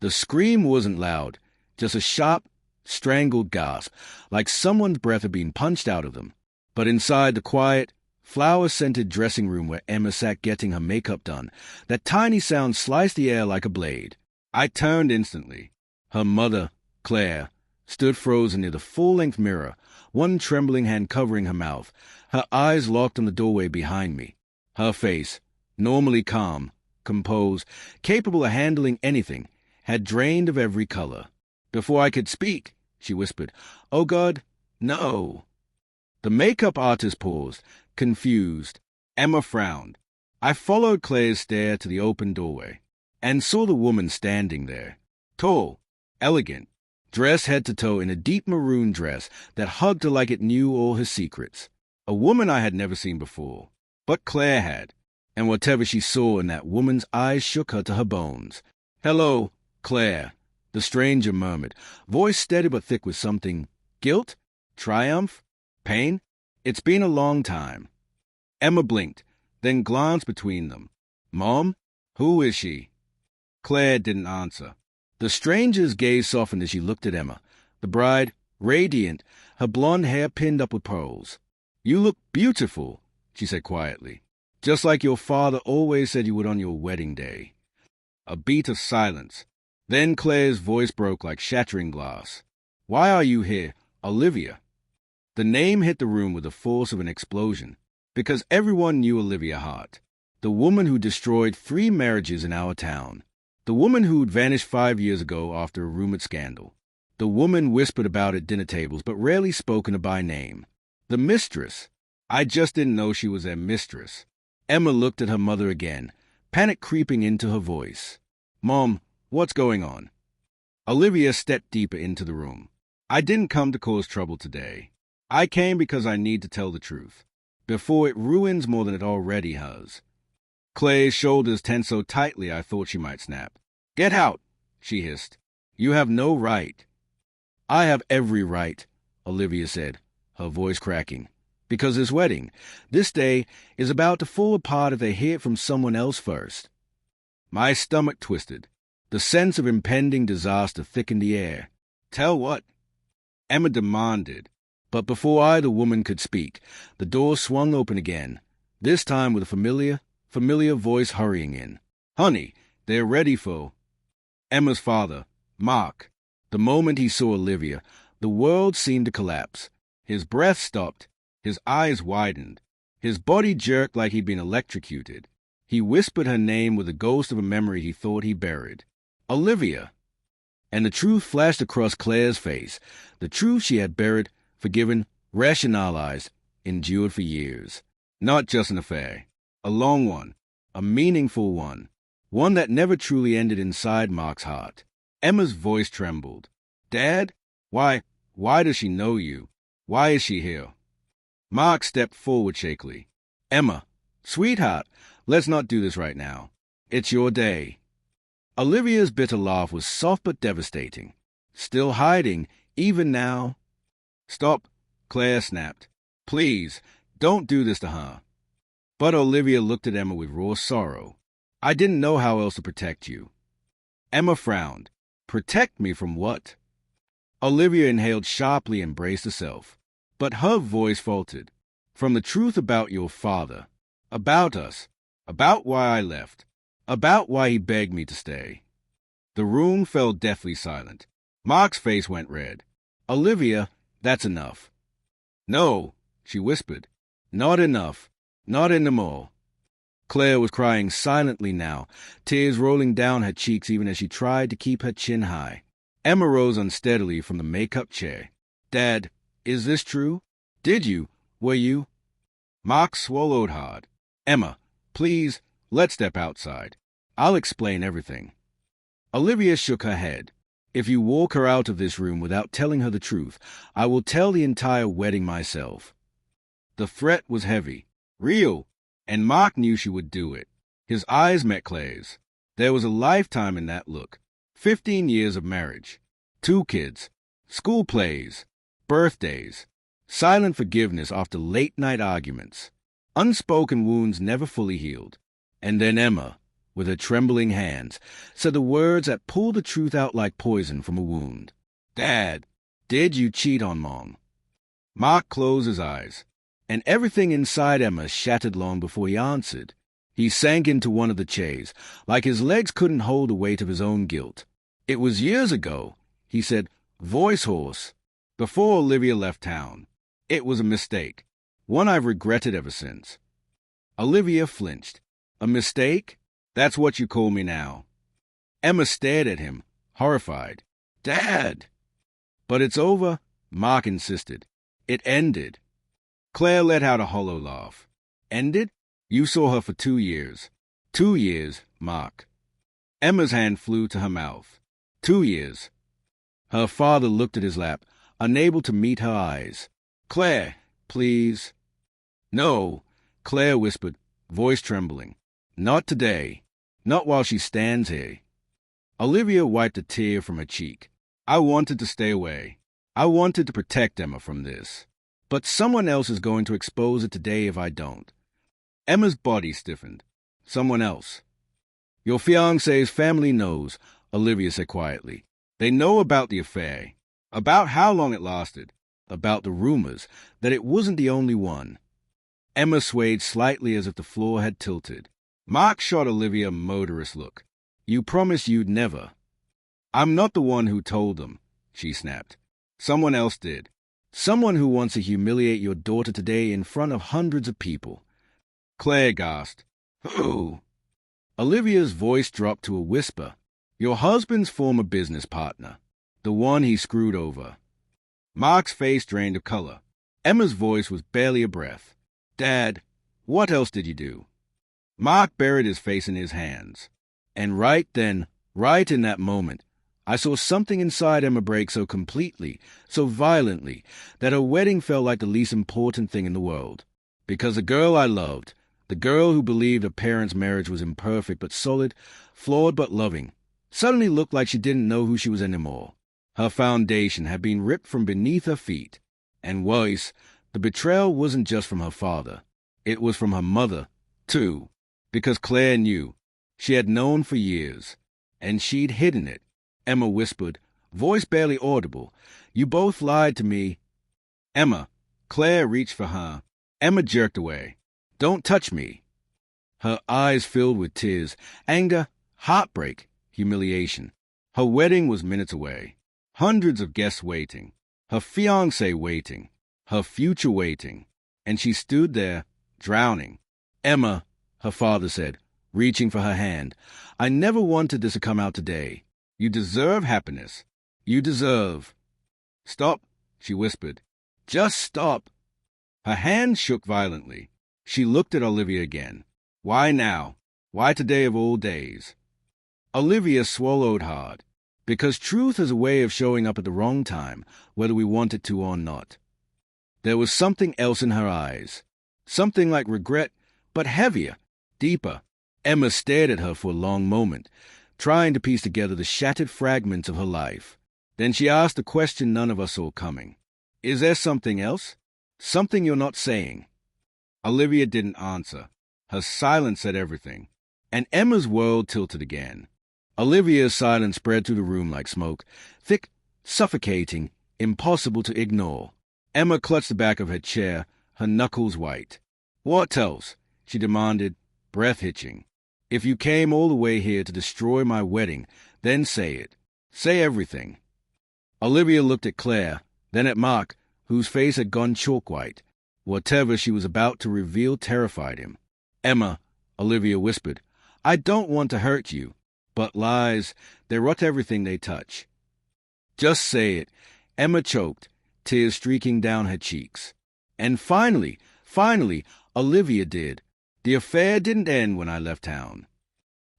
The scream wasn't loud, just a sharp, strangled gasp, like someone's breath had been punched out of them. But inside the quiet, flower-scented dressing room where Emma sat getting her makeup done, that tiny sound sliced the air like a blade. I turned instantly. Her mother, Claire, stood frozen near the full-length mirror, one trembling hand covering her mouth, her eyes locked on the doorway behind me. Her face, normally calm, composed, capable of handling anything, had drained of every color. Before I could speak, she whispered, "Oh God, no." The makeup artist paused, confused. Emma frowned. I followed Claire's stare to the open doorway, and saw the woman standing there, tall, elegant, dressed head to toe in a deep maroon dress that hugged her like it knew all her secrets. A woman I had never seen before, but Claire had, and whatever she saw in that woman's eyes shook her to her bones. "Hello, Claire," the stranger murmured, voice steady but thick with something. Guilt? Triumph? Pain? "It's been a long time." Emma blinked, then glanced between them. "Mom? Who is she?" Claire didn't answer. The stranger's gaze softened as she looked at Emma, the bride, radiant, her blonde hair pinned up with pearls. "You look beautiful," she said quietly, "just like your father always said you would on your wedding day." A beat of silence. Then Claire's voice broke like shattering glass. "Why are you here, Olivia?" The name hit the room with the force of an explosion, because everyone knew Olivia Hart, the woman who destroyed 3 marriages in our town, the woman who'd vanished 5 years ago after a rumored scandal, the woman whispered about at dinner tables but rarely spoken of by name, the mistress. I just didn't know she was their mistress. Emma looked at her mother again, panic creeping into her voice. "Mom, what's going on?" Olivia stepped deeper into the room. "I didn't come to cause trouble today. I came because I need to tell the truth, before it ruins more than it already has." Claire's shoulders tensed so tightly I thought she might snap. "Get out," she hissed. "You have no right." "I have every right," Olivia said, her voice cracking, "because this wedding, this day, is about to fall apart if they hear it from someone else first." My stomach twisted. The sense of impending disaster thickened the air. "Tell what?" Emma demanded. But before either woman could speak, the door swung open again, this time with a familiar voice hurrying in. "Honey, they're ready for—" Emma's father, Mark. The moment he saw Olivia, the world seemed to collapse. His breath stopped, his eyes widened, his body jerked like he'd been electrocuted. He whispered her name with the ghost of a memory he thought he buried. "Olivia!" And the truth flashed across Claire's face, the truth she had buried, forgiven, rationalized, endured for years. Not just an affair. A long one. A meaningful one. One that never truly ended inside Mark's heart. Emma's voice trembled. "Dad? Why does she know you? Why is she here?" Mark stepped forward shakily. "Emma, sweetheart, let's not do this right now. It's your day." Olivia's bitter laugh was soft but devastating. "Still hiding, even now?" "Stop," Claire snapped. "Please, don't do this to her." But Olivia looked at Emma with raw sorrow. "I didn't know how else to protect you." Emma frowned. "Protect me from what?" Olivia inhaled sharply and braced herself. But her voice faltered. "From the truth about your father. About us. About why I left. About why he begged me to stay." The room fell deathly silent. Mark's face went red. "Olivia, that's enough." "No," she whispered. "Not enough. Not anymore." Claire was crying silently now, tears rolling down her cheeks even as she tried to keep her chin high. Emma rose unsteadily from the makeup chair. "Dad, is this true? Were you?" Mark swallowed hard. "Emma, please, let's step outside. I'll explain everything." Olivia shook her head. "If you walk her out of this room without telling her the truth, I will tell the entire wedding myself." The threat was heavy, real, and Mark knew she would do it. His eyes met Claire's. There was a lifetime in that look. 15 years of marriage. 2 kids. School plays. Birthdays. Silent forgiveness after late-night arguments. Unspoken wounds never fully healed. And then Emma. with her trembling hands, said the words that pulled the truth out like poison from a wound. "Dad, did you cheat on Mom?" Mark closed his eyes, and everything inside Emma shattered long before he answered. He sank into one of the chairs, like his legs couldn't hold the weight of his own guilt. "It was years ago," he said, voice hoarse, "before Olivia left town. It was a mistake, one I've regretted ever since." Olivia flinched. "A mistake? That's what you call me now." Emma stared at him, horrified. "Dad!" "But it's over," Mark insisted. "It ended." Claire let out a hollow laugh. "Ended? You saw her for 2 years." "2 years, Mark." Emma's hand flew to her mouth. 2 years. Her father looked at his lap, unable to meet her eyes. "Claire, please." "No," Claire whispered, voice trembling. "Not today. Not while she stands here." Olivia wiped a tear from her cheek. "I wanted to stay away. I wanted to protect Emma from this. But someone else is going to expose it today if I don't." Emma's body stiffened. "Someone else." "Your fiancé's family knows," Olivia said quietly. "They know about the affair, about how long it lasted, about the rumors that it wasn't the only one." Emma swayed slightly as if the floor had tilted. Mark shot Olivia a murderous look. "You promised you'd never." "I'm not the one who told them," she snapped. "Someone else did. Someone who wants to humiliate your daughter today in front of hundreds of people." Claire gasped. "Who?" Olivia's voice dropped to a whisper. "Your husband's former business partner. The one he screwed over." Mark's face drained of color. Emma's voice was barely a breath. "Dad, what else did you do?" Mark buried his face in his hands. And right then, right in that moment, I saw something inside Emma break so completely, so violently, that her wedding felt like the least important thing in the world. Because the girl I loved, the girl who believed her parents' marriage was imperfect but solid, flawed but loving, suddenly looked like she didn't know who she was anymore. Her foundation had been ripped from beneath her feet. And worse, the betrayal wasn't just from her father. It was from her mother, too. Because Claire knew. She had known for years. And she'd hidden it. Emma whispered, voice barely audible. "You both lied to me." "Emma." Claire reached for her. Emma jerked away. "Don't touch me." Her eyes filled with tears, anger, heartbreak, humiliation. Her wedding was minutes away. Hundreds of guests waiting. Her fiancé waiting. Her future waiting. And she stood there, drowning. "Emma," her father said, reaching for her hand, "I never wanted this to come out today. You deserve happiness. You deserve—" "Stop," she whispered. "Just stop." Her hand shook violently. She looked at Olivia again. "Why now? Why today of all days?" Olivia swallowed hard. Because truth is a way of showing up at the wrong time, whether we want it to or not. There was something else in her eyes. Something like regret, but heavier, deeper. Emma stared at her for a long moment, trying to piece together the shattered fragments of her life. Then she asked a question none of us saw coming. "Is there something else? Something you're not saying?" Olivia didn't answer. Her silence said everything. And Emma's world tilted again. Olivia's silence spread through the room like smoke, thick, suffocating, impossible to ignore. Emma clutched the back of her chair, her knuckles white. "What else?" she demanded, breath hitching. "If you came all the way here to destroy my wedding, then say it. Say everything." Olivia looked at Claire, then at Mark, whose face had gone chalk white. Whatever she was about to reveal terrified him. "Emma," Olivia whispered, "I don't want to hurt you, but lies, they rot everything they touch." "Just say it." Emma choked, tears streaking down her cheeks. And finally, Olivia did. "The affair didn't end when I left town."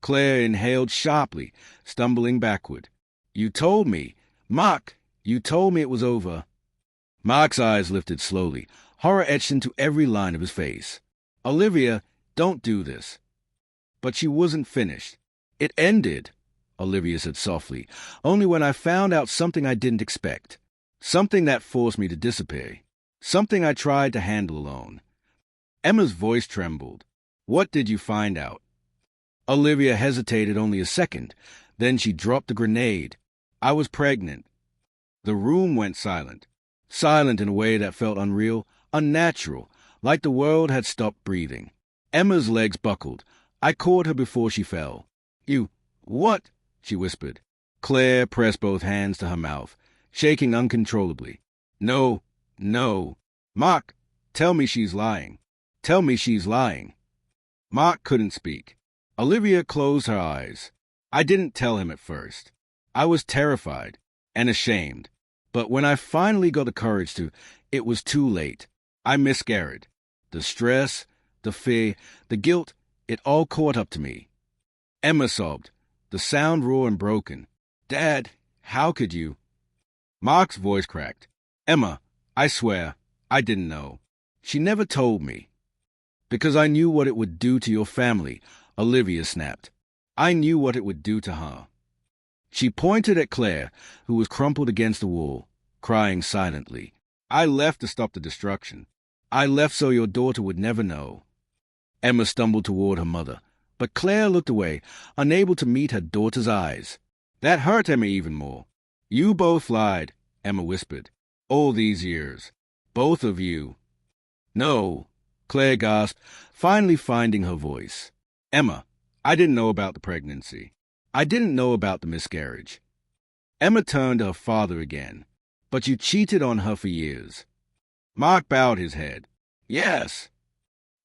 Claire inhaled sharply, stumbling backward. "You told me. Mark, you told me it was over." Mark's eyes lifted slowly, horror etched into every line of his face. "Olivia, don't do this." But she wasn't finished. "It ended," Olivia said softly, "only when I found out something I didn't expect. Something that forced me to disappear. Something I tried to handle alone." Emma's voice trembled. "What did you find out?" Olivia hesitated only a second. Then she dropped the grenade. I was pregnant. The room went silent. Silent in a way that felt unreal, unnatural, like the world had stopped breathing. Emma's legs buckled. I caught her before she fell. "You... what?" she whispered. Claire pressed both hands to her mouth, shaking uncontrollably. "No, no. Mark, tell me she's lying. Tell me she's lying." Mark couldn't speak. Olivia closed her eyes. I didn't tell him at first. I was terrified and ashamed. But when I finally got the courage to, it was too late. I miscarried. The stress, the fear, the guilt, it all caught up to me. Emma sobbed, the sound raw and broken. "Dad, how could you?" Mark's voice cracked. "Emma, I swear, I didn't know. She never told me." "Because I knew what it would do to your family," Olivia snapped. "I knew what it would do to her." She pointed at Claire, who was crumpled against the wall, crying silently. "I left to stop the destruction. I left so your daughter would never know." Emma stumbled toward her mother, but Claire looked away, unable to meet her daughter's eyes. That hurt Emma even more. "You both lied," Emma whispered. "All these years. Both of you." "No," Claire gasped, finally finding her voice. "Emma, I didn't know about the pregnancy. I didn't know about the miscarriage." Emma turned to her father again. "But you cheated on her for years." Mark bowed his head. "Yes."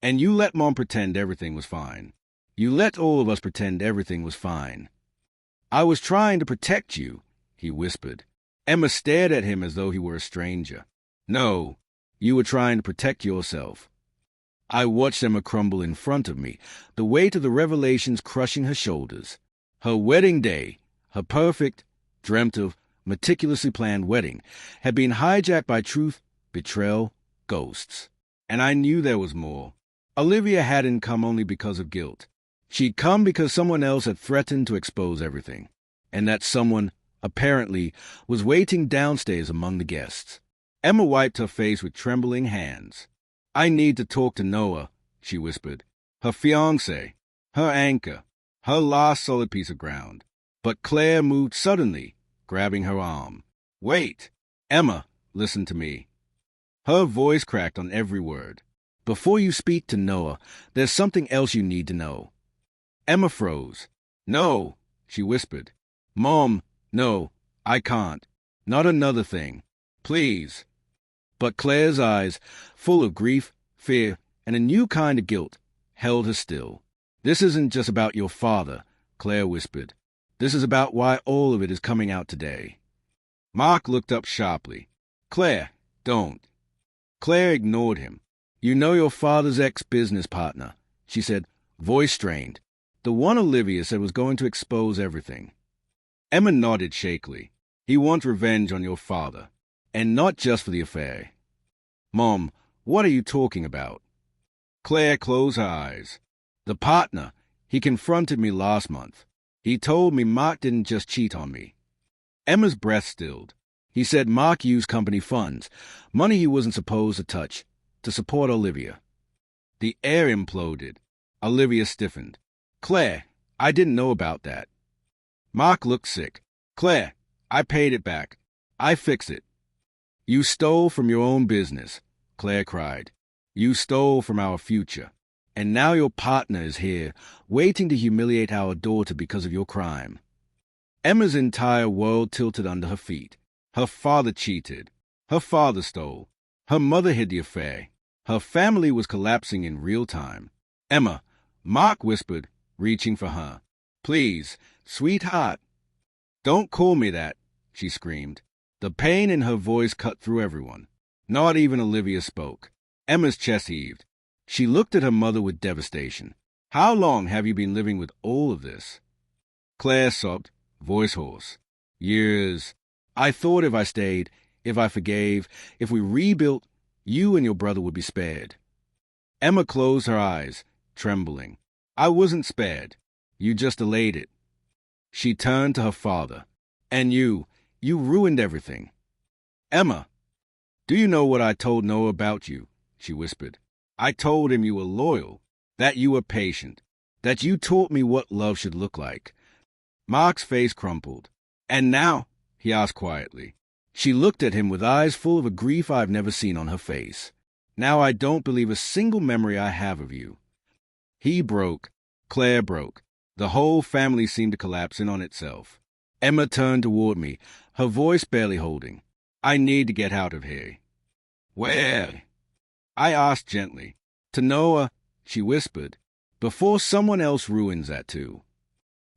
"And you let Mom pretend everything was fine. You let all of us pretend everything was fine." "I was trying to protect you," he whispered. Emma stared at him as though he were a stranger. "No, you were trying to protect yourself." I watched Emma crumble in front of me, the weight of the revelations crushing her shoulders. Her wedding day, her perfect, dreamt-of, meticulously planned wedding, had been hijacked by truth, betrayal, ghosts. And I knew there was more. Olivia hadn't come only because of guilt. She'd come because someone else had threatened to expose everything. And that someone, apparently, was waiting downstairs among the guests. Emma wiped her face with trembling hands. "I need to talk to Noah," she whispered. "Her fiancé, her anchor, her last solid piece of ground." But Claire moved suddenly, grabbing her arm. "Wait! Emma, listen to me." Her voice cracked on every word. "Before you speak to Noah, there's something else you need to know." Emma froze. "No," she whispered. "Mom, no, I can't. Not another thing. Please." But Claire's eyes, full of grief, fear, and a new kind of guilt, held her still. "This isn't just about your father," Claire whispered. "This is about why all of it is coming out today." Mark looked up sharply. "Claire, don't." Claire ignored him. "You know your father's ex-business partner," she said, voice strained. "The one Olivia said was going to expose everything." Emma nodded shakily. "He wants revenge on your father. And not just for the affair." "Mom, what are you talking about?" Claire closed her eyes. "The partner. He confronted me last month. He told me Mark didn't just cheat on me." Emma's breath stilled. "He said Mark used company funds, money he wasn't supposed to touch, to support Olivia." The air imploded. Olivia stiffened. "Claire, I didn't know about that." Mark looked sick. "Claire, I paid it back. I fixed it." "You stole from your own business," Claire cried. "You stole from our future. And now your partner is here, waiting to humiliate our daughter because of your crime." Emma's entire world tilted under her feet. Her father cheated. Her father stole. Her mother hid the affair. Her family was collapsing in real time. "Emma," Mark whispered, reaching for her. "Please, sweetheart." "Don't call me that," she screamed. The pain in her voice cut through everyone. Not even Olivia spoke. Emma's chest heaved. She looked at her mother with devastation. "How long have you been living with all of this?" Claire sobbed, voice hoarse. "Years. I thought if I stayed, if I forgave, if we rebuilt, you and your brother would be spared." Emma closed her eyes, trembling. "I wasn't spared. You just delayed it." She turned to her father. "And you ruined everything." "Emma, do you know what I told Noah about you?" she whispered. "I told him you were loyal, that you were patient, that you taught me what love should look like." Mark's face crumpled. "And now?" he asked quietly. She looked at him with eyes full of a grief I've never seen on her face. "Now I don't believe a single memory I have of you." He broke. Claire broke. The whole family seemed to collapse in on itself. Emma turned toward me, her voice barely holding. "I need to get out of here." "Where?" I asked gently. "To Noah," she whispered, "before someone else ruins that too."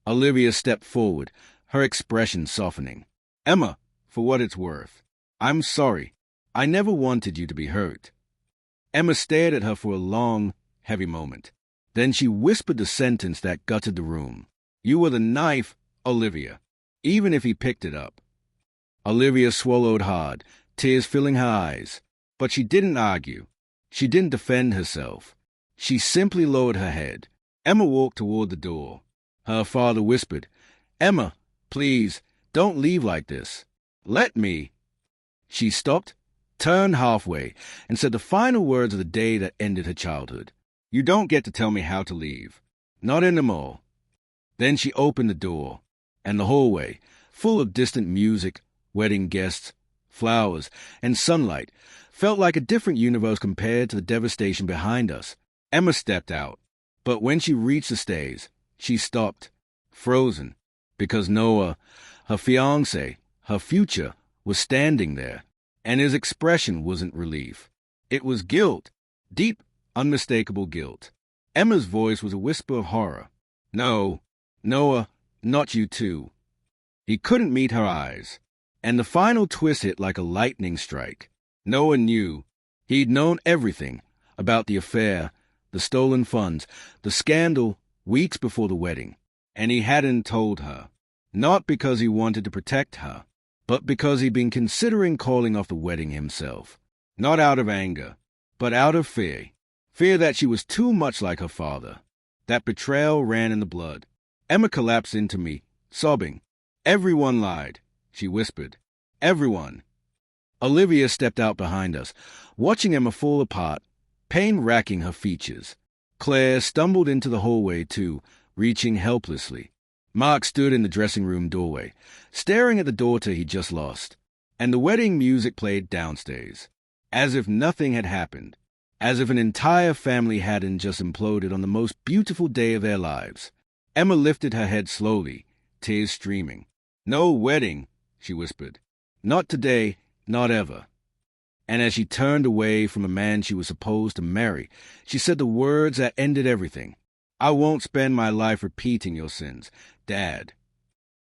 Olivia stepped forward, her expression softening. "Emma, for what it's worth, I'm sorry. I never wanted you to be hurt." Emma stared at her for a long, heavy moment. Then she whispered the sentence that gutted the room. "You were the knife, Olivia, even if he picked it up." Olivia swallowed hard, tears filling her eyes. But she didn't argue. She didn't defend herself. She simply lowered her head. Emma walked toward the door. Her father whispered, "Emma, please, don't leave like this. Let me." She stopped, turned halfway, and said the final words of the day that ended her childhood. "You don't get to tell me how to leave. Not anymore." Then she opened the door, and the hallway, full of distant music, wedding guests, flowers, and sunlight, felt like a different universe compared to the devastation behind us. Emma stepped out, but when she reached the stairs, she stopped, frozen, because Noah, her fiancé, her future, was standing there, and his expression wasn't relief. It was guilt, deep, unmistakable guilt. Emma's voice was a whisper of horror. "No, Noah, not you too." He couldn't meet her eyes, and the final twist hit like a lightning strike. Noah knew. He'd known everything about the affair, the stolen funds, the scandal weeks before the wedding, and he hadn't told her. Not because he wanted to protect her, but because he'd been considering calling off the wedding himself. Not out of anger, but out of fear. Fear that she was too much like her father. That betrayal ran in the blood. Emma collapsed into me, sobbing. "Everyone lied," she whispered. "Everyone." Olivia stepped out behind us, watching Emma fall apart, pain racking her features. Claire stumbled into the hallway too, reaching helplessly. Mark stood in the dressing room doorway, staring at the daughter he'd just lost, and the wedding music played downstairs, as if nothing had happened, as if an entire family hadn't just imploded on the most beautiful day of their lives. Emma lifted her head slowly, tears streaming. "No wedding," she whispered. "Not today, not ever." And as she turned away from a man she was supposed to marry, she said the words that ended everything. "I won't spend my life repeating your sins, Dad."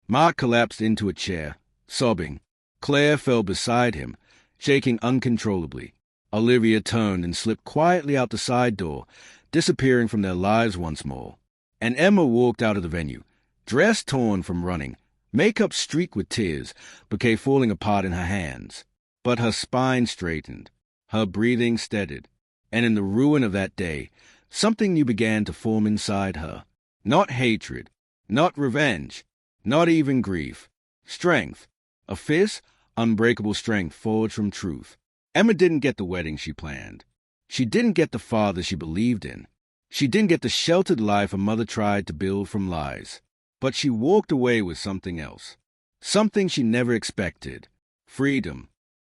Mark collapsed into a chair, sobbing. Claire fell beside him, shaking uncontrollably. Olivia turned and slipped quietly out the side door, disappearing from their lives once more. And Emma walked out of the venue, dress torn from running, makeup streaked with tears, bouquet falling apart in her hands. But her spine straightened, her breathing steadied, and in the ruin of that day, something new began to form inside her. Not hatred, not revenge, not even grief. Strength. A fierce, unbreakable strength forged from truth. Emma didn't get the wedding she planned. She didn't get the father she believed in. She didn't get the sheltered life her mother tried to build from lies. But she walked away with something else. Something she never expected. Freedom.